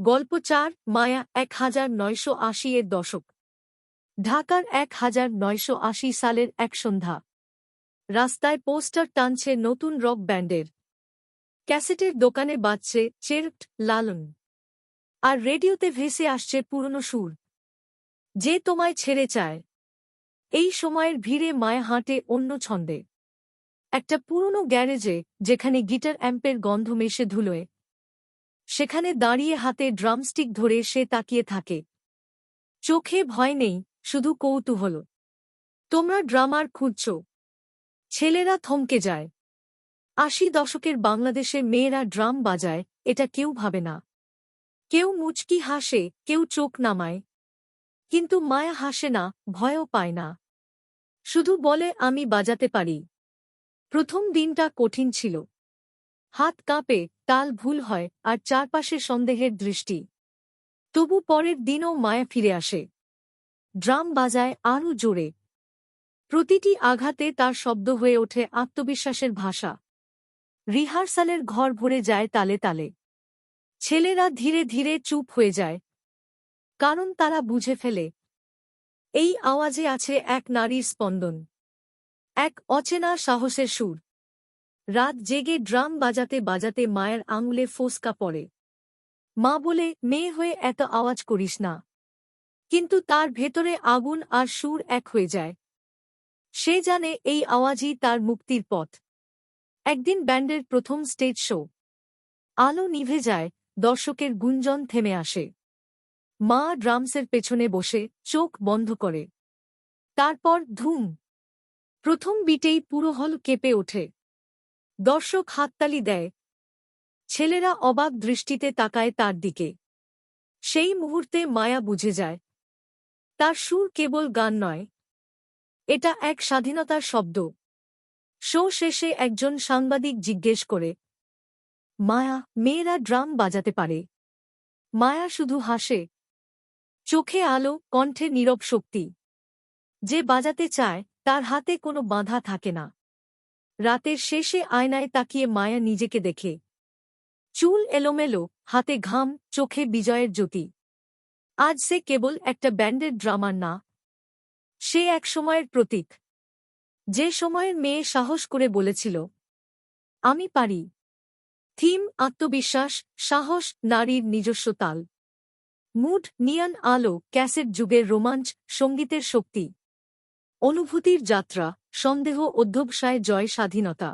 গল্প ৪ মায়া ১৯৮০ এর দশক। ঢাকার ১৯৮০ সালের এক সন্ধ্যা। রাস্তায় পোস্টার টানছে নতুন রক ব্যান্ডের। ক্যাসেটের দোকানে বাজছে চেরট লালন। আর রেডিওতে ভেসে আসছে পুরনো সুর, যে তোমায় ছেড়ে চায়। এই সময়ের ভিড়ে মায়া হাঁটে অন্য ছন্দে। একটা পুরনো গ্যারেজে, যেখানে গিটার অ্যাম্পের গন্ধ মেশে ধুলোয়। সেখানে দাঁড়িয়ে হাতে ড্রামস্টিক ধরে সে তাকিয়ে থাকে। চোখে ভয় নেই, শুধু কৌতূহল। তোমরা ড্রামার খুঁজছ? ছেলেরা থমকে যায়। ৮০ দশকের বাংলাদেশে মেয়েরা ড্রাম বাজায়, এটা কেউ ভাবে না। কেউ মুচকি হাসে, কেউ চোখ নামায়। কিন্তু মায়া হাসে না, ভয়ও পায় না। শুধু বলে, আমি বাজাতে পারি। প্রথম দিনটা কঠিন ছিল। হাত কাঁপে, তাল ভুল হয়, আর চারপাশে সন্দেহের দৃষ্টি। তবু পরের দিনও মায়া ফিরে আসে। ড্রাম বাজায় আরও জোরে। প্রতিটি আঘাতে তার শব্দ হয়ে ওঠে আত্মবিশ্বাসের ভাষা। রিহার্সালের ঘর ভরে যায় তালে তালে। ছেলেরা ধীরে ধীরে চুপ হয়ে যায়, কারণ তারা বুঝে ফেলে, এই আওয়াজে আছে এক নারীর স্পন্দন, এক অচেনা সাহসের সুর। রাত জেগে ড্রাম বাজাতে বাজাতে মায়ের আঙুলে ফোসকা পড়ে। মা বলে, মেয়ে হয়ে এত আওয়াজ করিস না। কিন্তু তার ভেতরে আগুন আর সুর এক হয়ে যায়। সে জানে এই আওয়াজই তার মুক্তির পথ। একদিন ব্যান্ডের প্রথম স্টেজ শো। আলো নিভে যায়, দর্শকের গুঞ্জন থেমে আসে। মা ড্রামসের পেছনে বসে চোখ বন্ধ করে। তারপর ধুম। প্রথম বিটেই পুরো হল কেঁপে ওঠে। দর্শক হাততালি দেয়। ছেলেরা অবাক দৃষ্টিতে তাকায় তার দিকে। সেই মুহূর্তে মায়া বুঝে যায়, তার সুর কেবল গান নয়, এটা এক স্বাধীনতার শব্দ। শো শেষে একজন সাংবাদিক জিজ্ঞেস করে, মায়া, মেয়েরা ড্রাম বাজাতে পারে? মায়া শুধু হাসে। চোখে আলো, কণ্ঠে নীরব শক্তি। যে বাজাতে চায়, তার হাতে কোনো বাধা থাকে না। রাতের শেষে আয়নায় তাকিয়ে মায়া নিজেকে দেখে। চুল এলোমেলো, হাতে ঘাম, চোখে বিজয়ের জ্যোতি। আজ সে কেবল একটা ব্যান্ডের ড্রামার না, সে এক সময়ের প্রতীক। যে সময়ের মেয়ে সাহস করে বলেছিল, আমি পারি। থিম আত্মবিশ্বাস, সাহস, নারীর নিজস্ব তাল। মুড নিয়ন আলো, ক্যাসেট যুগের রোমাঞ্চ, সঙ্গীতের শক্তি। অনুভূতির যাত্রা, সন্দেহ অধ্যবসায়, জয় স্বাধীনতা।